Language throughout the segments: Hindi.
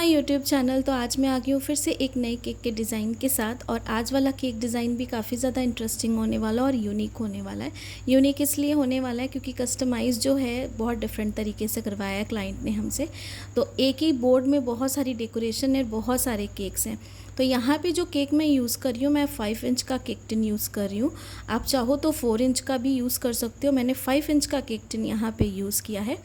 My YouTube channel. तो आज मैं आ गई हूँ फिर से एक नए केक के डिज़ाइन के साथ। और आज वाला केक डिज़ाइन भी काफ़ी ज़्यादा इंटरेस्टिंग होने वाला और यूनिक होने वाला है। यूनिक इसलिए होने वाला है क्योंकि कस्टमाइज़ जो है बहुत डिफरेंट तरीके से करवाया है क्लाइंट ने हमसे। तो एक ही बोर्ड में बहुत सारी डेकोरेशन है, बहुत सारे केक्स हैं। तो यहाँ पे जो केक मैं यूज़ कर रही हूँ, मैं 5 इंच का केक टिन यूज़ कर रही हूँ। आप चाहो तो 4 इंच का भी यूज़ कर सकते हो। मैंने 5 इंच का केक टिन यहाँ पे यूज़ किया है।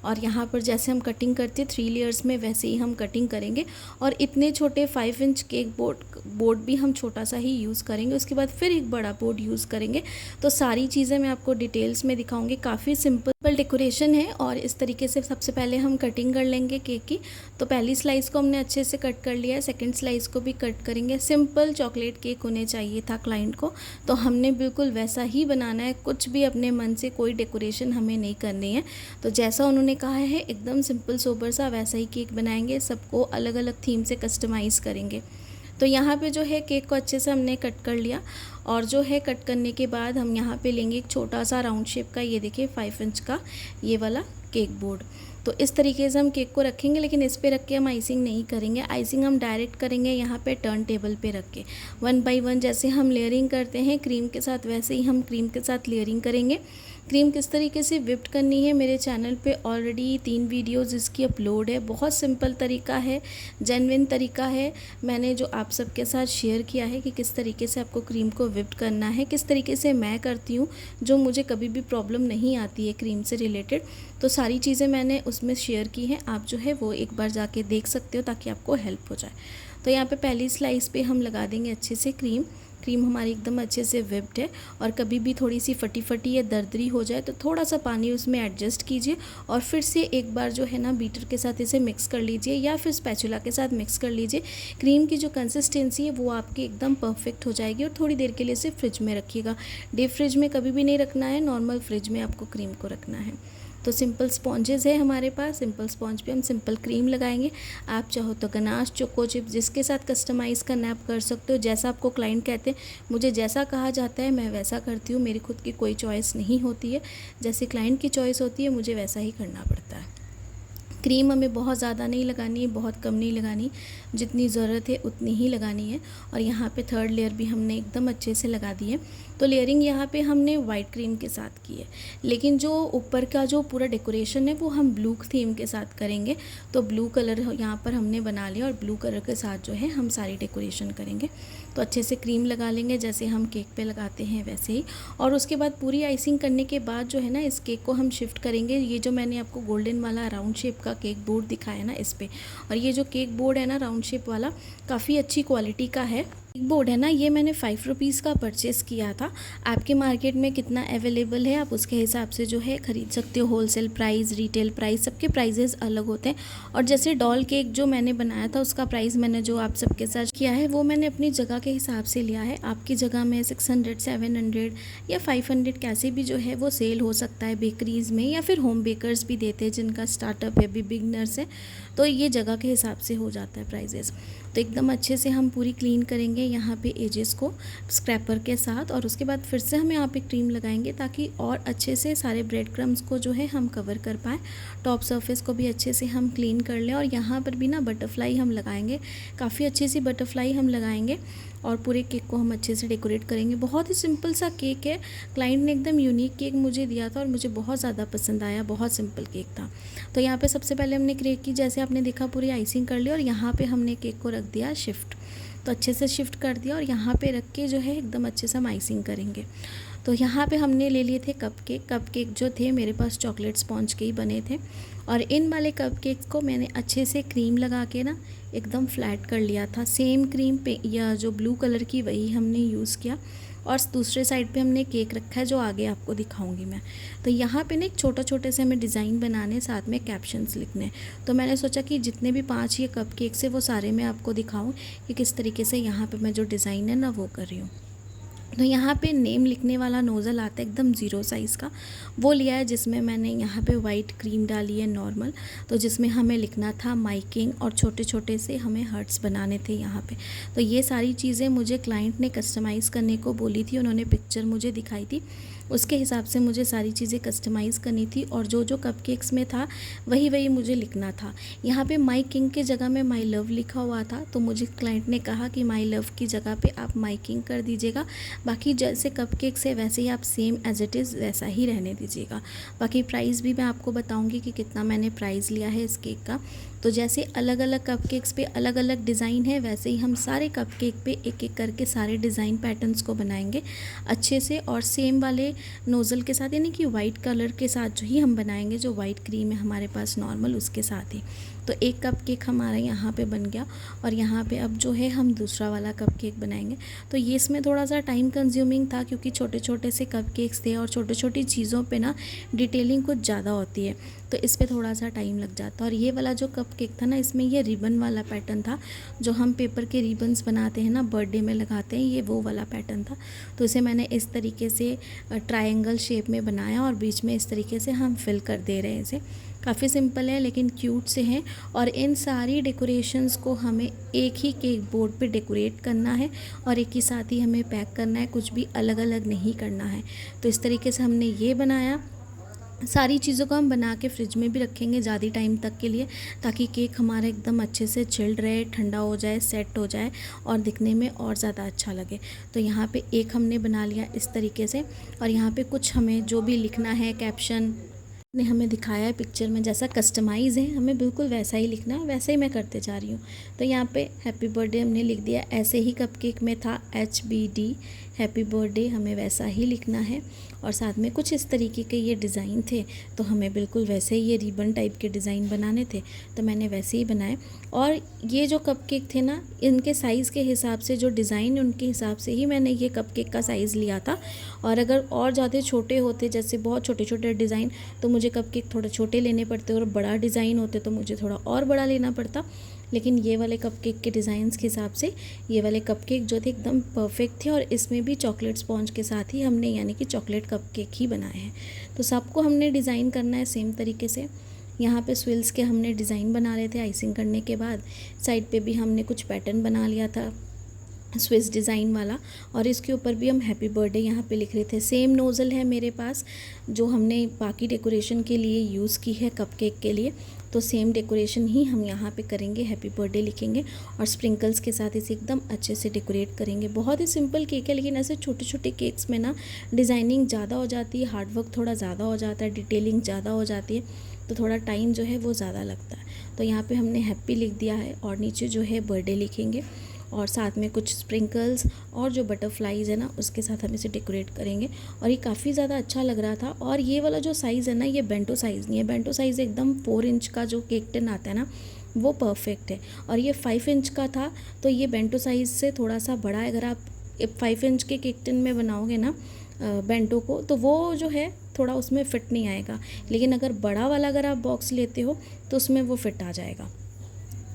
और यहाँ पर जैसे हम कटिंग करते हैं 3 लेयर्स में, वैसे ही हम कटिंग करेंगे। और इतने छोटे 5 इंच केक बोर्ड भी हम छोटा सा ही यूज़ करेंगे। उसके बाद फिर एक बड़ा बोर्ड यूज़ करेंगे। तो सारी चीज़ें मैं आपको डिटेल्स में दिखाऊंगी। काफ़ी सिंपल डेकोरेशन है। और इस तरीके से सबसे पहले हम कटिंग कर लेंगे केक की। तो पहली स्लाइस को हमने अच्छे से कट कर लिया है, सेकंड स्लाइस को भी कट करेंगे। सिंपल चॉकलेट केक होने चाहिए था क्लाइंट को, तो हमने बिल्कुल वैसा ही बनाना है। कुछ भी अपने मन से कोई डेकोरेशन हमें नहीं करनी है। तो जैसा उन्होंने कहा है एकदम सिंपल सोबर सा, वैसा ही केक बनाएंगे। सबको अलग अलग थीम से कस्टमाइज़ करेंगे। तो यहाँ पे जो है केक को अच्छे से हमने कट कर लिया। और जो है कट करने के बाद हम यहाँ पे लेंगे एक छोटा सा राउंड शेप का, ये देखिए 5 इंच का ये वाला केक बोर्ड। तो इस तरीके से हम केक को रखेंगे, लेकिन इस पे रख के हम आइसिंग नहीं करेंगे। आइसिंग हम डायरेक्ट करेंगे यहाँ पे टर्न टेबल पे रख के। 1 बाय 1 जैसे हम लेयरिंग करते हैं क्रीम के साथ, वैसे ही हम क्रीम के साथ लेयरिंग करेंगे। क्रीम किस तरीके से विप्ड करनी है, मेरे चैनल पे ऑलरेडी 3 वीडियोज़ इसकी अपलोड है। बहुत सिंपल तरीका है, जेन्युइन तरीका है। मैंने जो आप सबके साथ शेयर किया है कि किस तरीके से आपको क्रीम को विप्ड करना है, किस तरीके से मैं करती हूँ, जो मुझे कभी भी प्रॉब्लम नहीं आती है क्रीम से रिलेटेड। तो सारी चीज़ें मैंने उसमें शेयर की हैं। आप जो है वो एक बार जाके देख सकते हो ताकि आपको हेल्प हो जाए। तो यहाँ पे पहली स्लाइस पे हम लगा देंगे अच्छे से क्रीम। क्रीम हमारी एकदम अच्छे से विप्ड है। और कभी भी थोड़ी सी फटी फटी या दरदरी हो जाए तो थोड़ा सा पानी उसमें एडजस्ट कीजिए और फिर से एक बार जो है ना बीटर के साथ इसे मिक्स कर लीजिए या फिर स्पैचुला के साथ मिक्स कर लीजिए। क्रीम की जो कंसिस्टेंसी है वो आपकी एकदम परफेक्ट हो जाएगी। और थोड़ी देर के लिए इसे फ्रिज में रखिएगा। डीप फ्रिज में कभी भी नहीं रखना है, नॉर्मल फ्रिज में आपको क्रीम को रखना है। तो सिंपल स्पॉन्जेस है हमारे पास। सिंपल स्पॉन्ज पे हम सिंपल क्रीम लगाएंगे। आप चाहो तो गनाश, चोको चिप, जिसके साथ कस्टमाइज़ करना आप कर सकते हो। जैसा आपको क्लाइंट कहते हैं, मुझे जैसा कहा जाता है मैं वैसा करती हूँ। मेरी खुद की कोई चॉइस नहीं होती है, जैसे क्लाइंट की चॉइस होती है मुझे वैसा ही करना पड़ता है। क्रीम हमें बहुत ज़्यादा नहीं लगानी है, बहुत कम नहीं लगानी, जितनी ज़रूरत है उतनी ही लगानी है। और यहाँ पे थर्ड लेयर भी हमने एकदम अच्छे से लगा दी है। तो लेयरिंग यहाँ पे हमने वाइट क्रीम के साथ की है, लेकिन जो ऊपर का जो पूरा डेकोरेशन है वो हम ब्लू थीम के साथ करेंगे। तो ब्लू कलर यहाँ पर हमने बना लिया और ब्लू कलर के साथ जो है हम सारी डेकोरेशन करेंगे। तो अच्छे से क्रीम लगा लेंगे जैसे हम केक पे लगाते हैं वैसे ही। और उसके बाद पूरी आइसिंग करने के बाद जो है ना इस केक को हम शिफ्ट करेंगे। ये जो मैंने आपको गोल्डन वाला राउंड शेप का केक बोर्ड दिखाया ना इस पे। और ये जो केक बोर्ड है ना राउंड शेप वाला, काफ़ी अच्छी क्वालिटी का है केक बोर्ड है ना। ये मैंने 5 रुपीज़ का परचेज़ किया था। आपके मार्केट में कितना अवेलेबल है आप उसके हिसाब से जो है ख़रीद सकते हो। होलसेल प्राइस, रिटेल प्राइस, सबके प्राइजेज़ अलग होते हैं। और जैसे डॉल केक जो मैंने बनाया था उसका प्राइस मैंने जो आप सबके साथ किया है वो मैंने अपनी जगह के हिसाब से लिया है। आपकी जगह में 600, 700 या 500 कैसे भी जो है वो सेल हो सकता है बेकरीज़ में, या फिर होम बेकर्स भी देते हैं जिनका स्टार्टअप है, भी बिगनर्स है। तो ये जगह के हिसाब से हो जाता है प्राइजेज़। तो एकदम अच्छे से हम पूरी क्लीन करेंगे यहाँ पे एजेस को स्क्रैपर के साथ। और उसके बाद फिर से हम यहाँ पे क्रीम लगाएंगे ताकि और अच्छे से सारे ब्रेड क्रम्स को जो है हम कवर कर पाएँ। टॉप सरफेस को भी अच्छे से हम क्लीन कर लें। और यहाँ पर भी ना बटरफ्लाई हम लगाएंगे, काफ़ी अच्छी सी बटरफ्लाई हम लगाएंगे। और पूरे केक को हम अच्छे से डेकोरेट करेंगे। बहुत ही सिंपल सा केक है। क्लाइंट ने एकदम यूनिक केक मुझे दिया था और मुझे बहुत ज़्यादा पसंद आया। बहुत सिंपल केक था। तो यहाँ पे सबसे पहले हमने केक की जैसे आपने देखा पूरी आइसिंग कर ली और यहाँ पे हमने केक को रख दिया शिफ्ट। तो अच्छे से शिफ्ट कर दिया और यहाँ पे रख के जो है एकदम अच्छे से हम आइसिंग करेंगे। तो यहाँ पे हमने ले लिए थे कप केक जो थे मेरे पास चॉकलेट स्पॉन्ज के ही बने थे। और इन वाले कप केक्स को मैंने अच्छे से क्रीम लगा के ना एकदम फ्लैट कर लिया था। सेम क्रीम पे या जो ब्लू कलर की वही हमने यूज़ किया। और दूसरे साइड पे हमने केक रखा है जो आगे आपको दिखाऊंगी मैं। तो यहाँ पे ना एक छोटे से हमें डिज़ाइन बनाने, साथ में कैप्शंस लिखने। तो मैंने सोचा कि जितने भी 5 ये कप केक्स है वो सारे मैं आपको दिखाऊं कि किस तरीके से यहाँ पे मैं जो डिज़ाइन है ना वो कर रही हूँ। तो यहाँ पे नेम लिखने वाला नोज़ल आता है एकदम 0 साइज़ का, वो लिया है जिसमें मैंने यहाँ पे वाइट क्रीम डाली है नॉर्मल। तो जिसमें हमें लिखना था माइकिंग और छोटे छोटे से हमें हर्ट्स बनाने थे यहाँ पे। तो ये सारी चीज़ें मुझे क्लाइंट ने कस्टमाइज़ करने को बोली थी, उन्होंने पिक्चर मुझे दिखाई थी। उसके हिसाब से मुझे सारी चीज़ें कस्टमाइज़ करनी थी और जो जो कपकेक्स में था वही वही मुझे लिखना था। यहाँ पे माई किंग की जगह में माई लव लिखा हुआ था, तो मुझे क्लाइंट ने कहा कि माई लव की जगह पे आप माई किंग कर दीजिएगा। बाकी जैसे कपकेक्स है वैसे ही आप सेम एज इट इज़ वैसा ही रहने दीजिएगा। बाकी प्राइस भी मैं आपको बताऊँगी कि कितना मैंने प्राइस लिया है इस केक का। तो जैसे अलग अलग कपकेक्स पे अलग अलग डिज़ाइन है, वैसे ही हम सारे कपकेक पे एक एक करके सारे डिज़ाइन पैटर्न्स को बनाएंगे अच्छे से, और सेम वाले नोज़ल के साथ, यानी कि वाइट कलर के साथ जो ही हम बनाएंगे, जो वाइट क्रीम है हमारे पास नॉर्मल उसके साथ ही। तो एक कपकेक हमारा यहाँ पे बन गया और यहाँ पे अब जो है हम दूसरा वाला कपकेक बनाएंगे। तो ये इसमें थोड़ा सा टाइम कंज्यूमिंग था क्योंकि छोटे छोटे से कपकेक्स थे और छोटी छोटी चीज़ों पे ना डिटेलिंग कुछ ज़्यादा होती है, तो इस पर थोड़ा सा टाइम लग जाता। और ये वाला जो कपकेक था ना, इसमें ये रिबन वाला पैटर्न था, जो हम पेपर के रिबन्स बनाते हैं ना बर्थडे में लगाते हैं, ये वो वाला पैटर्न था। तो इसे मैंने इस तरीके से ट्रायंगल शेप में बनाया और बीच में इस तरीके से हम फिल कर दे रहे हैं इसे। काफ़ी सिंपल है लेकिन क्यूट से हैं, और इन सारी डेकोरेशंस को हमें एक ही केक बोर्ड पे डेकोरेट करना है और एक ही साथ ही हमें पैक करना है, कुछ भी अलग अलग नहीं करना है। तो इस तरीके से हमने ये बनाया। सारी चीज़ों को हम बना के फ्रिज में भी रखेंगे ज़्यादा टाइम तक के लिए, ताकि केक हमारा एकदम अच्छे से चिल्ड रहे, ठंडा हो जाए, सेट हो जाए और दिखने में और ज़्यादा अच्छा लगे। तो यहाँ पे एक हमने बना लिया इस तरीके से, और यहाँ पे कुछ हमें जो भी लिखना है कैप्शन ने हमें दिखाया है पिक्चर में, जैसा कस्टमाइज़ है हमें बिल्कुल वैसा ही लिखना है, वैसे ही मैं करते जा रही हूँ। तो यहाँ पे हैप्पी बर्थडे हमने लिख दिया, ऐसे ही कपकेक में था HBD हैप्पी बर्थडे, हमें वैसा ही लिखना है। और साथ में कुछ इस तरीके के ये डिज़ाइन थे, तो हमें बिल्कुल वैसे ही ये रिबन टाइप के डिज़ाइन बनाने थे, तो मैंने वैसे ही बनाए। और ये जो कपकेक थे ना, इनके साइज़ के हिसाब से, जो डिज़ाइन उनके हिसाब से ही मैंने ये कपकेक का साइज़ लिया था। और अगर और ज़्यादा छोटे होते, जैसे बहुत छोटे छोटे डिज़ाइन, तो मुझे कपकेक थोड़े छोटे लेने पड़ते, और बड़ा डिज़ाइन होते तो मुझे थोड़ा और बड़ा लेना पड़ता। लेकिन ये वाले कपकेक के डिज़ाइंस के हिसाब से ये वाले कपकेक जो थे एकदम परफेक्ट थे, और इसमें भी चॉकलेट स्पॉन्ज के साथ ही हमने यानी कि चॉकलेट कपकेक ही बनाए हैं। तो सबको हमने डिज़ाइन करना है सेम तरीके से। यहाँ पे स्विल्स के हमने डिज़ाइन बना लिए थे आइसिंग करने के बाद, साइड पे भी हमने कुछ पैटर्न बना लिया था स्विस डिज़ाइन वाला, और इसके ऊपर भी हम हैप्पी बर्थडे यहाँ पे लिख रहे थे। सेम नोज़ल है मेरे पास जो हमने बाकी डेकोरेशन के लिए यूज़ की है कपकेक के लिए, तो सेम डेकोरेशन ही हम यहाँ पे करेंगे, हैप्पी बर्थडे लिखेंगे और स्प्रिंकल्स के साथ इसे एकदम अच्छे से डेकोरेट करेंगे। बहुत ही सिंपल केक है, लेकिन ऐसे छोटे छोटे केक्स में ना डिज़ाइनिंग ज़्यादा हो जाती है, हार्डवर्क थोड़ा ज़्यादा हो जाता है, डिटेलिंग ज़्यादा हो जाती है, तो थोड़ा टाइम जो है वो ज़्यादा लगता है। तो यहाँ पे हमने हैप्पी लिख दिया है और नीचे जो है बर्थडे लिखेंगे, और साथ में कुछ स्प्रिंकल्स और जो बटरफ्लाइज़ है ना उसके साथ हम इसे डेकोरेट करेंगे। और ये काफ़ी ज़्यादा अच्छा लग रहा था। और ये वाला जो साइज़ है ना, ये बेंटो साइज़ नहीं है, बेंटो साइज़ एकदम 4 इंच का जो केक टिन आता है ना वो परफेक्ट है, और ये 5 इंच का था, तो ये बेंटो साइज़ से थोड़ा सा बड़ा है। अगर आप 5 इंच के केक टिन में बनाओगे ना बेंटो को, तो वो जो है थोड़ा उसमें फ़िट नहीं आएगा, लेकिन अगर बड़ा वाला अगर आप बॉक्स लेते हो तो उसमें वो फ़िट आ जाएगा।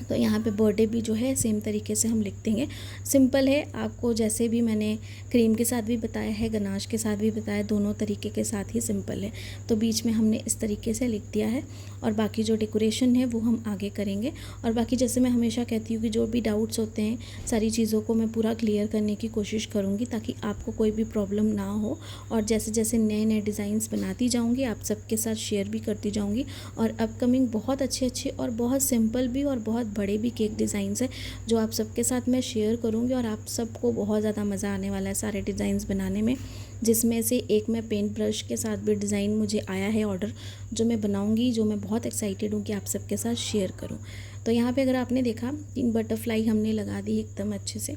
तो यहाँ पे बर्थडे भी जो है सेम तरीके से हम लिख देंगे। सिंपल है, आपको जैसे भी मैंने क्रीम के साथ भी बताया है, गनाश के साथ भी बताया, दोनों तरीके के साथ ही सिंपल है। तो बीच में हमने इस तरीके से लिख दिया है, और बाकी जो डेकोरेशन है वो हम आगे करेंगे। और बाकी जैसे मैं हमेशा कहती हूँ कि जो भी डाउट्स होते हैं सारी चीज़ों को मैं पूरा क्लियर करने की कोशिश करूँगी, ताकि आपको कोई भी प्रॉब्लम ना हो। और जैसे जैसे नए नए डिज़ाइंस बनाती जाऊँगी आप सबके साथ शेयर भी करती जाऊँगी। और अपकमिंग बहुत अच्छे अच्छे और बहुत सिंपल भी और बहुत बड़े भी केक डिज़ाइंस हैं जो आप सबके साथ मैं शेयर करूँगी, और आप सबको बहुत ज़्यादा मज़ा आने वाला है सारे डिज़ाइंस बनाने में। जिसमें से एक मैं पेंट ब्रश के साथ भी डिज़ाइन मुझे आया है ऑर्डर, जो मैं बनाऊँगी, जो मैं बहुत एक्साइटेड हूँ कि आप सबके साथ शेयर करूँ। तो यहाँ पे अगर आपने देखा 3 बटरफ्लाई हमने लगा दी एकदम अच्छे से।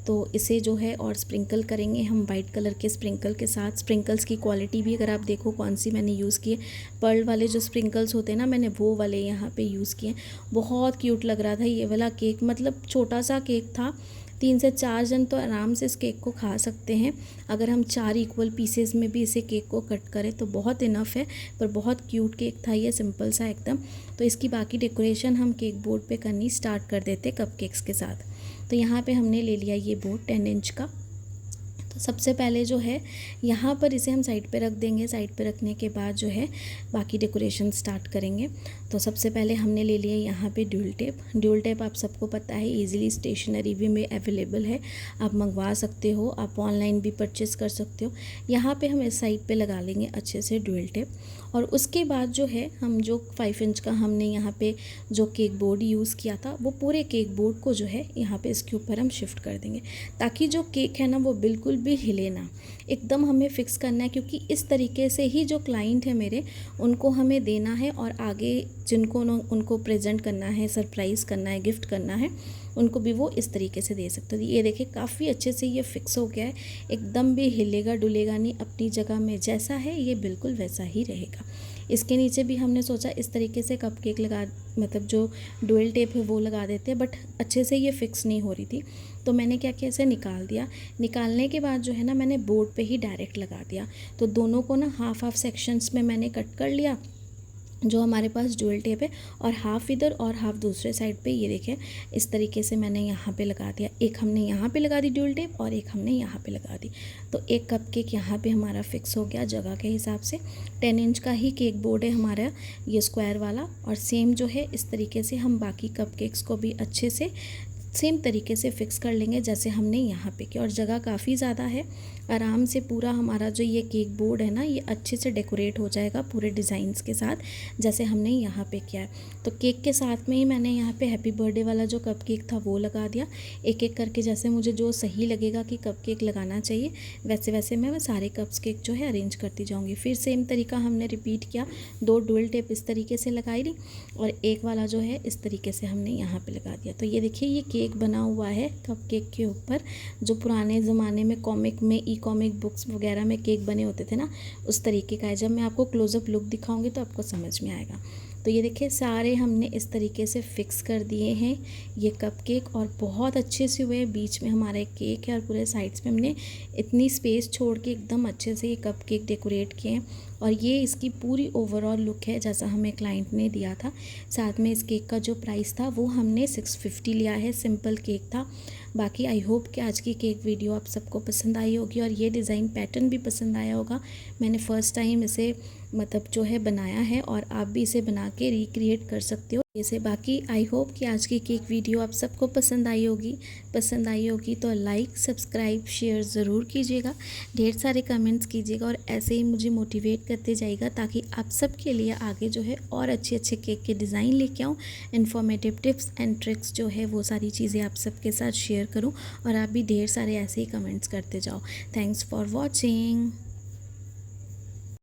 तो इसे जो है और स्प्रिंकल करेंगे हम वाइट कलर के स्प्रिंकल के साथ। स्प्रिंकल्स की क्वालिटी भी अगर आप देखो कौन सी मैंने यूज़ की है, पर्ल वाले जो स्प्रिंकल्स होते हैं ना, मैंने वो वाले यहाँ पे यूज़ किए। बहुत क्यूट लग रहा था ये वाला केक, मतलब छोटा सा केक था, 3 से 4 जन तो आराम से इस केक को खा सकते हैं। अगर हम 4 इक्वल पीसेस में भी इसे केक को कट करें तो बहुत इनफ है। पर बहुत क्यूट केक था ये, सिंपल सा एकदम। तो इसकी बाकी डेकोरेशन हम केक बोर्ड पे करनी स्टार्ट कर देते कपकेक्स के साथ। तो यहाँ पे हमने ले लिया ये बोर्ड 10 इंच का। तो सबसे पहले जो है यहाँ पर इसे हम साइड पे रख देंगे। साइड पे रखने के बाद जो है बाकी डेकोरेशन स्टार्ट करेंगे। तो सबसे पहले हमने ले लिया यहाँ पे ड्यूल टेप। ड्यूल टेप आप सबको पता है इजीली स्टेशनरी भी में अवेलेबल है, आप मंगवा सकते हो, आप ऑनलाइन भी परचेज़ कर सकते हो। यहाँ पे हम इस साइड पे लगा लेंगे अच्छे से ड्यूल टेप। और उसके बाद जो है हम जो 5 इंच का हमने यहाँ पे जो केक बोर्ड यूज़ किया था वो पूरे केक बोर्ड को जो है यहाँ पे इसके ऊपर हम शिफ्ट कर देंगे, ताकि जो केक है ना वो बिल्कुल भी हिले ना, एकदम हमें फिक्स करना है। क्योंकि इस तरीके से ही जो क्लाइंट है मेरे, उनको हमें देना है और आगे जिनको उनको प्रेजेंट करना है, सरप्राइज़ करना है, गिफ्ट करना है, उनको भी वो इस तरीके से दे सकते हो। ये देखिए काफ़ी अच्छे से ये फिक्स हो गया है, एकदम भी हिलेगा डुलेगा नहीं, अपनी जगह में जैसा है ये बिल्कुल वैसा ही रहेगा। इसके नीचे भी हमने सोचा इस तरीके से कपकेक लगा, मतलब जो डुअल टेप है वो लगा देते हैं, बट अच्छे से ये फिक्स नहीं हो रही थी। तो मैंने क्या किया, इसे निकाल दिया। निकालने के बाद जो है ना मैंने बोर्ड पे ही डायरेक्ट लगा दिया। तो दोनों को ना हाफ हाफ सेक्शंस में मैंने कट कर लिया, जो हमारे पास डुअल टेप है, और हाफ इधर और हाफ दूसरे साइड पे। ये देखें इस तरीके से मैंने यहाँ पे लगा दिया। एक हमने यहाँ पे लगा दी डुअल टेप और एक हमने यहाँ पे लगा दी। तो एक कपकेक यहाँ पे हमारा फिक्स हो गया जगह के हिसाब से। 10 इंच का ही केक बोर्ड है हमारा ये स्क्वायर वाला। और सेम जो है इस तरीके से हम बाकी कपकेक्स को भी अच्छे से सेम तरीके से फिक्स कर लेंगे जैसे हमने यहाँ पे किया। और जगह काफ़ी ज़्यादा है, आराम से पूरा हमारा जो ये केक बोर्ड है ना ये अच्छे से डेकोरेट हो जाएगा पूरे डिज़ाइंस के साथ, जैसे हमने यहाँ पे किया है। तो केक के साथ में ही मैंने यहाँ पे हैप्पी बर्थडे वाला जो कपकेक था वो लगा दिया। एक एक करके जैसे मुझे जो सही लगेगा कि कपकेक लगाना चाहिए, वैसे वैसे मैं सारे कपकेक जो है अरेंज करती जाऊँगी। फिर सेम तरीका हमने रिपीट किया, 2 डुअल टेप इस तरीके से लगाई ली और एक वाला जो है इस तरीके से हमने यहाँ पे लगा दिया। तो ये देखिए ये केक बना हुआ है कपकेक के ऊपर, जो पुराने ज़माने में कॉमिक में कॉमिक बुक्स वगैरह में केक बने होते थे ना, उस तरीके का है। जब मैं आपको क्लोजअप लुक दिखाऊंगी तो आपको समझ में आएगा। तो ये देखिए सारे हमने इस तरीके से फिक्स कर दिए हैं ये कपकेक, और बहुत अच्छे से हुए। बीच में हमारा एक केक है और पूरे साइड्स में हमने इतनी स्पेस छोड़ के एकदम अच्छे से ये कपकेक डेकोरेट किए हैं। और ये इसकी पूरी ओवरऑल लुक है जैसा हमें क्लाइंट ने दिया था। साथ में इस केक का जो प्राइस था वो हमने 650 लिया है, सिंपल केक था। बाकी आई होप कि आज की केक वीडियो आप सबको पसंद आई होगी और ये डिज़ाइन पैटर्न भी पसंद आया होगा। मैंने फ़र्स्ट टाइम इसे मतलब जो है बनाया है और आप भी इसे बना के रिक्रिएट कर सकते हो इसे। बाकी आई होप कि आज की केक वीडियो आप सबको पसंद आई होगी तो लाइक सब्सक्राइब शेयर ज़रूर कीजिएगा, ढेर सारे कमेंट्स कीजिएगा और ऐसे ही मुझे मोटिवेट करते जाइएगा, ताकि आप सबके लिए आगे जो है और अच्छे अच्छे केक के डिज़ाइन लेके आऊँ, इन्फॉर्मेटिव टिप्स एंड ट्रिक्स जो है वो सारी चीज़ें आप सबके साथ शेयर करूँ और आप भी ढेर सारे ऐसे ही कमेंट्स करते जाओ। Thanks for watching.